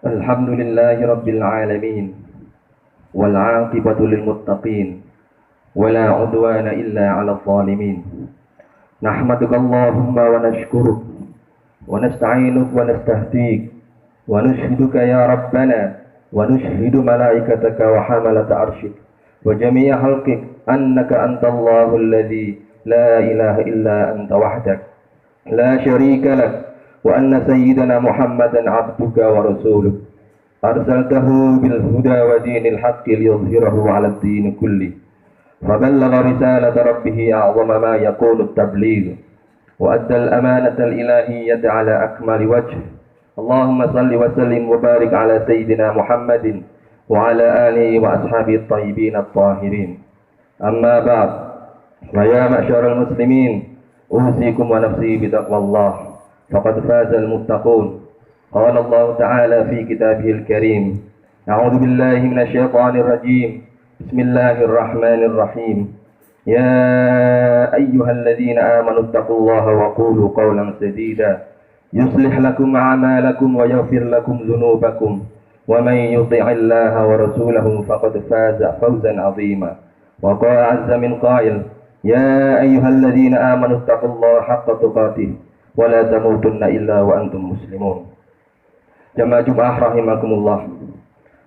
الحمد لله رب العالمين والعاقبة للمتقين ولا عدوان إلا على الظالمين نحمدك اللهم ونشكرك ونستعينك ونستهديك ونشهدك يا ربنا ونشهد ملائكتك وحملة عرشك وجميع خلقك أنك أنت الله الذي لا إله إلا أنت وحدك لا شريك لك وأن سيدنا محمدا عبدك ورسولك أرسلته بالهدى ودين الحق ليظهره على الدين كله فبلغ رسالة ربه أعظم ما يكون التبليغ وأدى الأمانة الإلهية على أكمل وجه اللهم صل وسلم وبارك على سيدنا محمد وعلى آله وأصحابه الطيبين الطاهرين أما بعد فيا معشر المسلمين أوصيكم ونفسي بتقوى الله فقد فاز المتقون قال الله تعالى في كتابه الكريم أعوذ بالله من الشيطان الرجيم بسم الله الرحمن الرحيم يا أيها الذين آمنوا اتقوا الله وقولوا قولا سديدا يصلح لكم أعمالكم ويغفر لكم ذنوبكم ومن يطع الله ورسوله فقد فاز فوزا عظيما وقال عز من قائل يا أيها الذين آمنوا اتقوا الله حق تقاته ولا تموتن إلا وأنتم مسلمون. Jamaah Jumat rahimakumullah.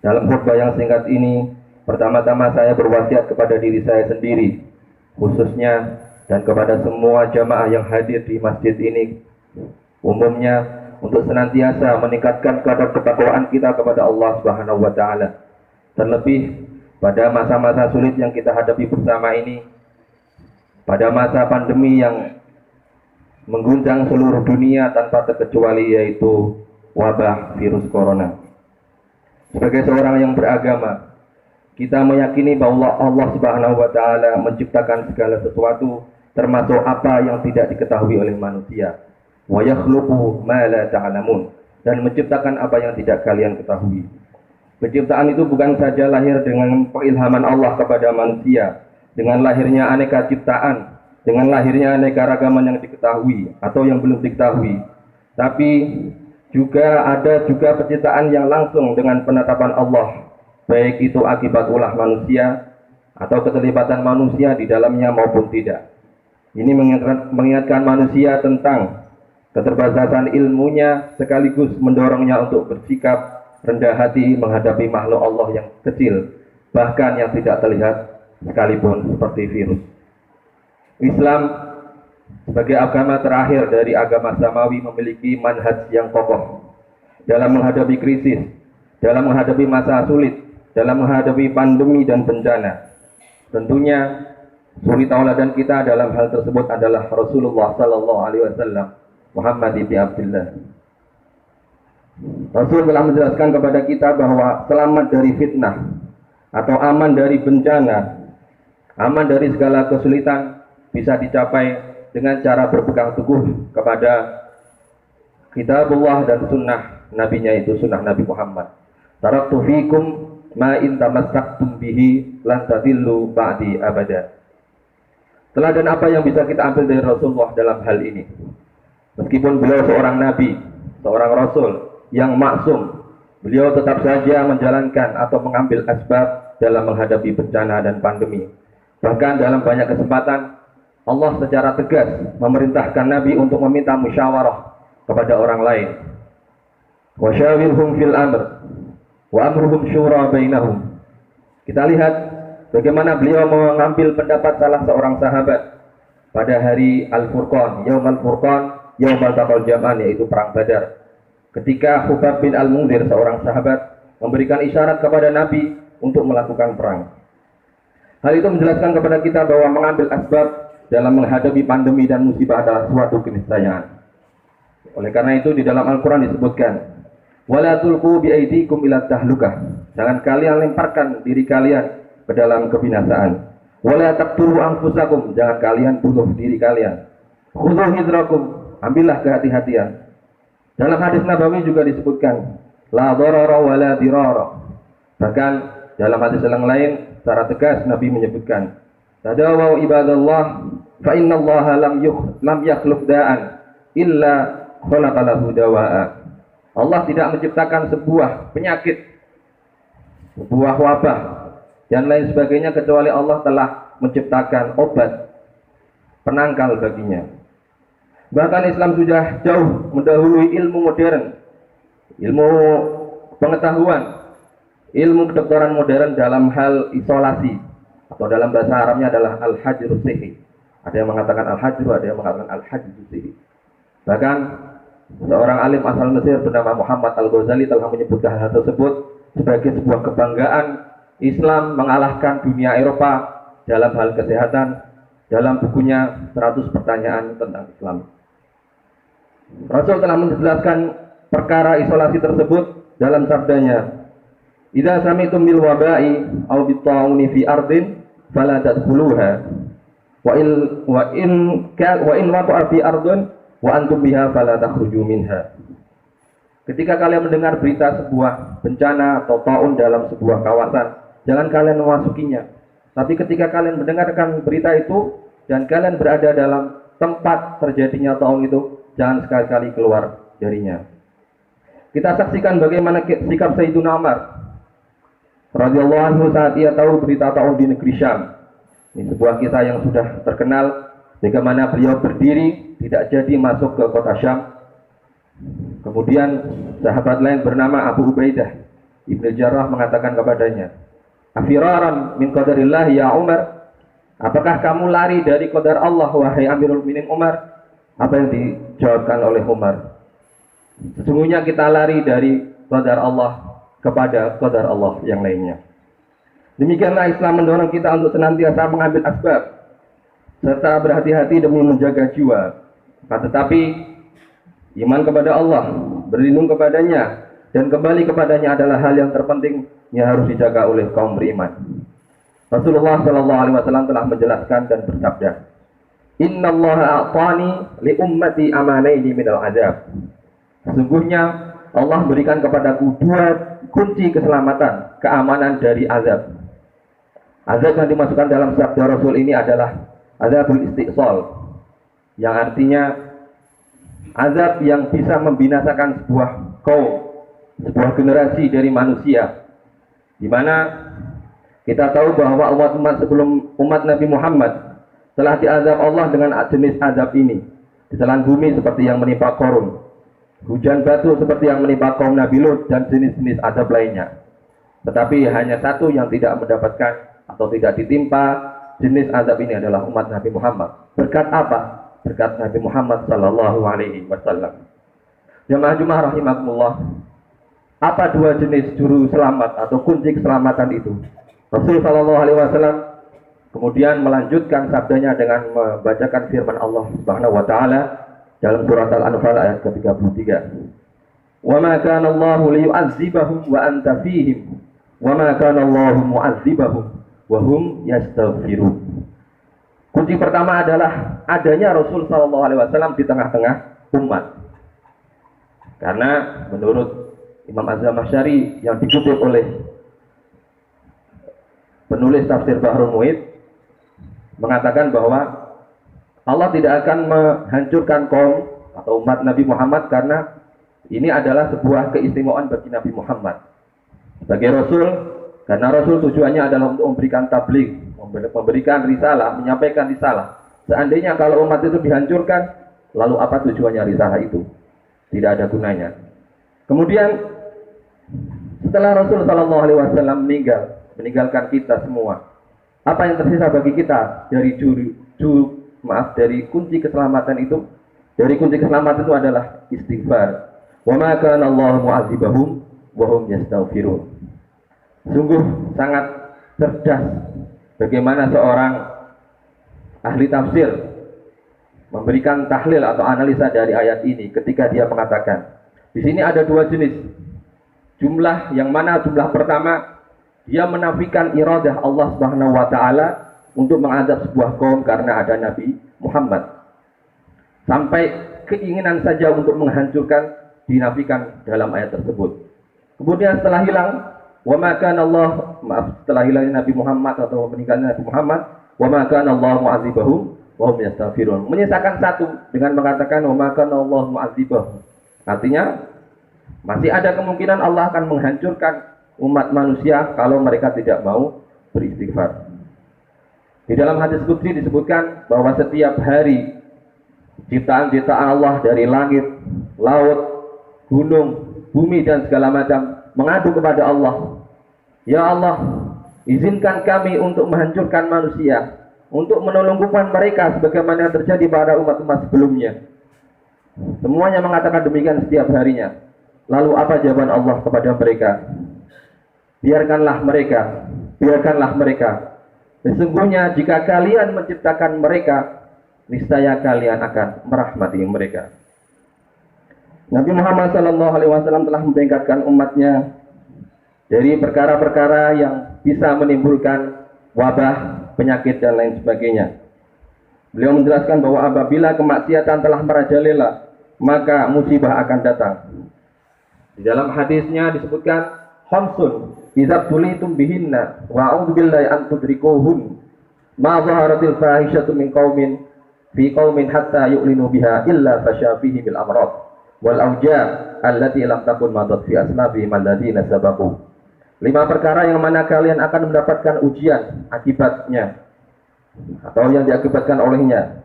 Dalam khutbah yang singkat ini, pertama-tama saya berwasiat kepada diri saya sendiri, khususnya, dan kepada semua jamaah yang hadir di masjid ini, umumnya, untuk senantiasa meningkatkan kadar ketakwaan kita kepada Allah Subhanahu wa Ta'ala. Terlebih pada masa-masa sulit yang kita hadapi bersama ini, pada masa pandemi yang mengguncang seluruh dunia tanpa terkecuali, yaitu wabah virus corona. Sebagai seorang yang beragama, kita meyakini bahwa Allah Subhanahu wa Ta'ala menciptakan segala sesuatu, termasuk apa yang tidak diketahui oleh manusia. Wa yakhluqu ma la ta'lamun, dan menciptakan apa yang tidak kalian ketahui. Penciptaan itu bukan saja lahir dengan perilhaman Allah kepada manusia, dengan lahirnya aneka ciptaan, dengan lahirnya aneka ragaman yang diketahui atau yang belum diketahui, tapi juga ada penciptaan yang langsung dengan penetapan Allah, baik itu akibat ulah manusia atau keterlibatan manusia di dalamnya maupun tidak. Ini mengingatkan manusia tentang keterbatasan ilmunya, sekaligus mendorongnya untuk bersikap rendah hati menghadapi makhluk Allah yang kecil, bahkan yang tidak terlihat sekalipun, seperti virus. Islam sebagai agama terakhir dari agama samawi memiliki manhaj yang kokoh dalam menghadapi krisis, dalam menghadapi masa sulit, dalam menghadapi pandemi dan bencana. Tentunya suri tauladan kita dalam hal tersebut adalah Rasulullah sallallahu alaihi wasallam, Muhammad ibn Abdullah. Rasul telah menjelaskan kepada kita bahwa selamat dari fitnah atau aman dari bencana, aman dari segala kesulitan bisa dicapai dengan cara berpegang teguh kepada kitabullah dan sunnah nabinya, itu sunnah Nabi Muhammad. Taraktu fikum ma in tamassaktum bihi lan tadillu ba'di abada. Teladan apa yang bisa kita ambil dari Rasulullah dalam hal ini? Meskipun beliau seorang nabi, seorang rasul yang maksum, beliau tetap saja menjalankan atau mengambil asbab dalam menghadapi bencana dan pandemi. Bahkan dalam banyak kesempatan Allah secara tegas memerintahkan Nabi untuk meminta musyawarah kepada orang lain. Wa syawirhum fil amr wa amruhum syura bainahum. Kita lihat bagaimana beliau mengambil pendapat salah seorang sahabat pada hari Al-Furqan, Yaumul Furqan, Yaumul Taqal Jam'an, yaitu perang Badar. Ketika Khubab bin Al-Munzir, seorang sahabat, memberikan isyarat kepada Nabi untuk melakukan perang. Hal itu menjelaskan kepada kita bahwa mengambil asbab dalam menghadapi pandemi dan musibah adalah suatu keniscayaan. Oleh karena itu di dalam Al-Quran disebutkan, wala tulqu biaidikum ila tahlukah, jangan kalian lemparkan diri kalian ke dalam kebinasaan. Wala taqtulu anfusakum, jangan kalian bunuh diri kalian. Khudhu hidrakum, ambillah kehati-hatian. Dalam hadis Nabawi juga disebutkan, la dharara wala dirara. Bahkan dalam hadis yang lain secara tegas Nabi menyebutkan, tadawu ibadallah fa innallaha lam yakhluq da'an illa khalaqalahu dawa'a. Allah tidak menciptakan sebuah penyakit, sebuah wabah dan lain sebagainya kecuali Allah telah menciptakan obat penangkal baginya. Bahkan Islam sudah jauh mendahului ilmu modern, ilmu pengetahuan, ilmu kedokteran modern dalam hal isolasi, atau dalam bahasa Arabnya adalah al-hajru sihri. Ada yang mengatakan al-hajru, ada yang mengatakan al-hajru sihri. Bahkan seorang alim asal Mesir bernama Muhammad Al-Ghazali telah menyebutkan hal tersebut sebagai sebuah kebanggaan Islam mengalahkan dunia Eropa dalam hal kesehatan dalam bukunya 100 pertanyaan tentang Islam. Rasul telah menjelaskan perkara isolasi tersebut dalam sabdanya, "Idza sami'tum bil waba'i aw bit ta'uni fi ardin fala tadkhuluha wa in waqa'a fi ardin wa antum biha fala takhruju minha." Ketika kalian mendengar berita sebuah bencana atau taun dalam sebuah kawasan, jangan kalian memasukinya. Tapi ketika kalian mendengarkan berita itu dan kalian berada dalam tempat terjadinya taun itu, jangan sekali-kali keluar darinya. Kita saksikan bagaimana sikap Sayyidina Umar radhiyallahu anhu saat ia tahu berita taun di negeri Syam. Ini sebuah kisah yang sudah terkenal, bagaimana beliau berdiri tidak jadi masuk ke kota Syam. Kemudian sahabat lain bernama Abu Ubaidah Ibnu Jarrah mengatakan kepadanya, "Afiraran min qadarillah ya Umar?" Apakah kamu lari dari qadar Allah wahai Amirul Mukminin Umar? Apa yang dijawabkan oleh Umar? Sesungguhnya kita lari dari qadar Allah kepada qadar Allah yang lainnya. Demikianlah Islam mendorong kita untuk senantiasa mengambil asbab serta berhati-hati demi menjaga jiwa. Tetapi iman kepada Allah, berlindung kepadanya, dan kembali kepadanya adalah hal yang terpenting yang harus dijaga oleh kaum beriman. Rasulullah Shallallahu Alaihi Wasallam telah menjelaskan dan bersabda, "Inna Allah a'tani li ummati amanaini minal azab." Sesungguhnya Allah berikan kepadaku 2 kunci keselamatan, keamanan dari azab. Azab yang dimasukkan dalam sabda Rasul ini adalah azabul istiqsal, yang artinya azab yang bisa membinasakan sebuah kaum, sebuah generasi dari manusia, di mana kita tahu bahwa umat sebelum umat Nabi Muhammad telah diazab Allah dengan jenis azab ini. Ditelan bumi seperti yang menimpa Qarun, hujan batu seperti yang menimpa kaum Nabi Lut, dan jenis-jenis azab lainnya. Tetapi hanya satu yang tidak mendapatkan atau tidak ditimpa jenis azab ini adalah umat Nabi Muhammad. Berkat apa? Berkat Nabi Muhammad Sallallahu Alaihi Wasallam. Jemaah rahimakumullah, apa 2 jenis juru selamat atau kunci keselamatan itu? Rasul Sallallahu Alaihi Wasallam kemudian melanjutkan sabdanya dengan membacakan firman Allah Subhanahu Wa Taala dalam surat Al-Anfal ayat ke-33. "Wa ma kana Allahu liyu'adzibahum wa anta fihim, wa ma kana Allahu mu'adzibahum wa hum yastaghfirun." Kunci pertama adalah adanya Rasul Sallallahu Alaihi Wasallam di tengah-tengah umat. Karena menurut Imam Az-Zamakhsyari yang dikutip oleh penulis tafsir Bahrul Muhit mengatakan bahwa Allah tidak akan menghancurkan kaum atau umat Nabi Muhammad karena ini adalah sebuah keistimewaan bagi Nabi Muhammad sebagai Rasul, karena Rasul tujuannya adalah untuk memberikan tabligh, memberikan risalah, menyampaikan risalah. Seandainya kalau umat itu dihancurkan, lalu apa tujuannya risalah itu? Tidak ada gunanya. Kemudian setelah Rasul Sallallahu Alaihi Wasallam meninggalkan kita semua, apa yang tersisa bagi kita dari dari kunci keselamatan itu? Dari kunci keselamatan itu adalah istighfar. Wa ma kana Allahu mu'adzibahum wa hum yastaghfirun. Sungguh sangat cerdas bagaimana seorang ahli tafsir memberikan tahlil atau analisa dari ayat ini ketika dia mengatakan di sini ada 2 jenis jumlah, yang mana jumlah pertama dia menafikan iradah Allah Subhanahu wa taala untuk mengadab sebuah kaum karena ada Nabi Muhammad. Sampai keinginan saja untuk menghancurkan dinafikan dalam ayat tersebut. Kemudian setelah hilang setelah hilangnya Nabi Muhammad atau meninggalnya Nabi Muhammad, wa ma kana Allah mu'adzibahum wa hum yastaghfirun. Menyisakan satu dengan mengatakan wa ma kana Allah mu'adzibahum. Artinya Masih ada kemungkinan Allah akan menghancurkan umat manusia kalau mereka tidak mau beristighfar. Di dalam hadis qudsi disebutkan bahwa setiap hari ciptaan-ciptaan Allah dari langit, laut, gunung, bumi dan segala macam mengadu kepada Allah. Ya Allah, izinkan kami untuk menghancurkan manusia, untuk menelungkupan mereka sebagaimana yang terjadi pada umat-umat sebelumnya. Semuanya mengatakan demikian setiap harinya. Lalu apa jawaban Allah kepada mereka? Biarkanlah mereka, biarkanlah mereka. Sesungguhnya jika kalian menciptakan mereka, niscaya kalian akan merahmati mereka. Nabi Muhammad SAW telah memperingatkan umatnya dari perkara-perkara yang bisa menimbulkan wabah, penyakit dan lain sebagainya. Beliau menjelaskan bahwa apabila kemaksiatan telah merajalela, maka musibah akan datang. Di dalam hadisnya disebutkan, khamsun idza tulitum bihinna wa a'udzu billahi an tudrikuhun ma zaharatil fahishatu min qaumin fi qaumin hatta yu'linu biha illa fasha fihi bil amrad wal auja' allati lam takun madat fi aslabihim alladziina sabaqu. 5 perkara yang mana kalian akan mendapatkan ujian akibatnya atau yang diakibatkan olehnya,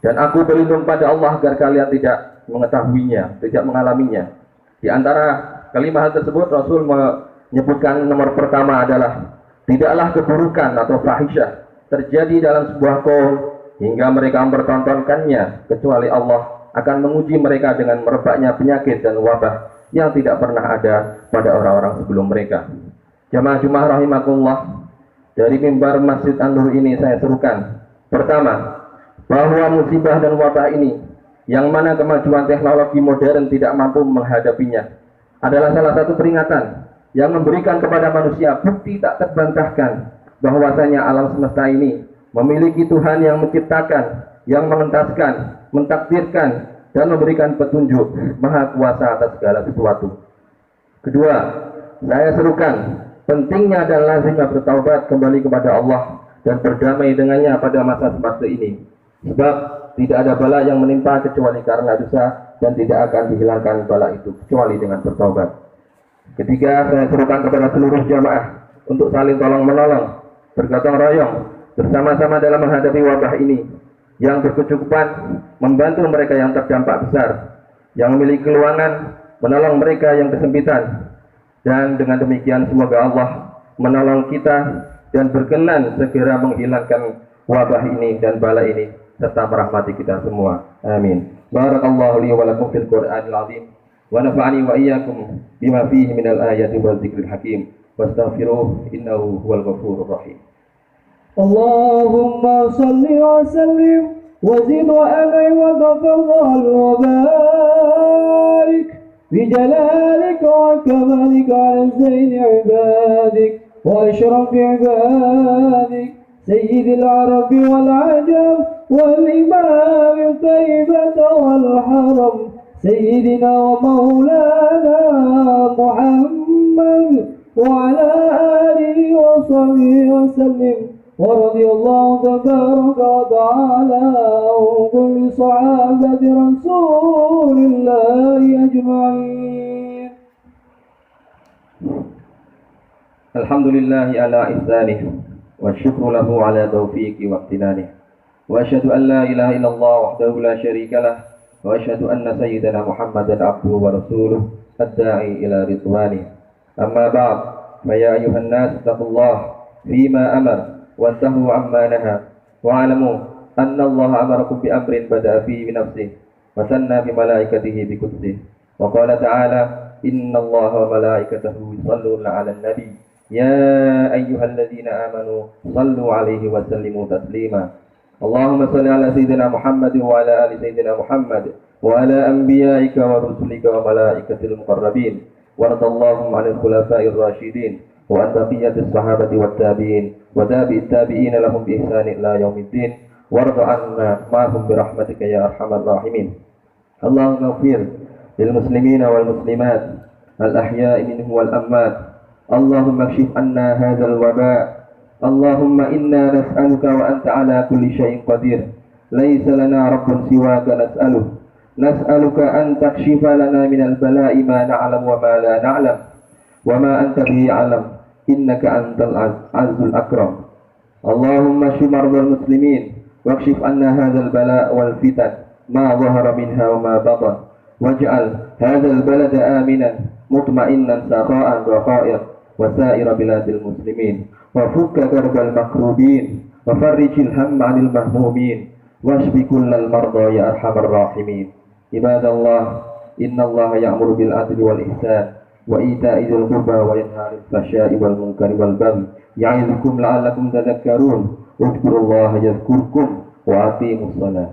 dan aku berlindung pada Allah agar kalian tidak mengetahuinya, tidak mengalaminya. Di antara kelima hal tersebut Rasul menyebutkan nomor pertama adalah tidaklah keburukan atau fahisyah terjadi dalam sebuah kaum hingga mereka mempertontonkannya, kecuali Allah akan menguji mereka dengan merebaknya penyakit dan wabah yang tidak pernah ada pada orang-orang sebelum mereka. Jamaah Jumat rahimakumullah, dari mimbar Masjid An-Nur ini saya serukan, pertama, bahwa musibah dan wabah ini yang mana kemajuan teknologi modern tidak mampu menghadapinya adalah salah satu peringatan yang memberikan kepada manusia bukti tak terbantahkan bahwasanya alam semesta ini memiliki Tuhan yang menciptakan, yang mengentaskan, mentakdirkan dan memberikan petunjuk, maha kuasa atas segala sesuatu. Kedua, saya serukan pentingnya dan lazimnya bertaubat kembali kepada Allah dan berdamai dengannya pada masa seperti ini. Sebab tidak ada bala yang menimpa kecuali karena dosa, dan tidak akan dihilangkan bala itu kecuali dengan bertaubat. Ketiga, saya serukan kepada seluruh jamaah untuk saling tolong menolong, bergotong royong bersama-sama dalam menghadapi wabah ini, yang berkecukupan membantu mereka yang terdampak besar, yang memiliki keluangan menolong mereka yang kesempitan, dan dengan demikian semoga Allah menolong kita dan berkenan segera menghilangkan wabah ini dan bala ini serta merahmati kita semua. Amin. Barakallahu li wa lakum fil Qur'anil azim wa nafa'ani wa iyyakum bima fihi minal ayati wa dzikril hakim wastaghfiruh innahu huwal ghafurur rahim. Allahumma salli wa sallim wa zid wa an'im wa ghafir wa barik bi jalalika wa kamalika ala zaini ibadik wa ashrafi ibadik sayyidil arabi wal ajam wal imam tayyibah wal haram sayyidina wa maulana Muhammad wa ala alihi wa sahbihi wa sallim. ورضي الله تبارك وتعالى عن كل صحابة رسول الله أجمعين. الحمد لله على إحسانه والشكر له على توفيقه واقتنانه وأشهد أن لا إله إلا الله وحده لا شريك له وأشهد أن سيدنا محمدا عبده ورسوله الداعي إلى رضوانه. أما بعد، فيا أيها الناس اتقوا الله فيما أمر وانتهوا عما نهى واعلموا أن الله أمركم بأمر بدأ فيه بنفسه وثنى بملائكته بقدسه وقال تعالى إن الله وملائكته يصلون على النبي يا أيها الذين آمنوا صلوا عليه وسلموا تسليما. اللهم صل على سيدنا محمد وعلى آل سيدنا محمد وعلى أنبيائك ورسلك وملائكة المقربين وارض اللهم عن الخلفاء الراشدين وعن بقية الصحابة والتابعين وتابع التابعين لهم بإحسان إلى يوم الدين وارض عنا معهم برحمتك يا أرحم الراحمين. اللهم اغفر للمسلمين والمسلمات الأحياء منهم والأموات. اللهم اكشف عنا هذا الوباء. اللهم إنا نسألك وأنت على كل شيء قدير ليس لنا رب سواك نسأله نسألك أن تكشف لنا من البلاء ما نعلم وما لا نعلم وما أنت به أعلم إنك أنت العز الأكرم. اللهم اشف مرضى المسلمين واكشف عنا هذا البلاء والفتن ما ظهر منها وما بطن، واجعل هذا البلد آمنا مطمئنا سخاء رخاء وسائر بلاد المسلمين، وفك كرب المكروبين وفرج الهم عن المهمومين واشف كل المرضى يا أرحم الراحمين. عباد الله، إن الله يأمر بالعدل والإحسان وإيتاء ذي القربى وينهى عن الفحشاء والمنكر والبغي يعظكم لعلكم تذكرون. اذكروا الله يذكركم وأقيموا الصلاة.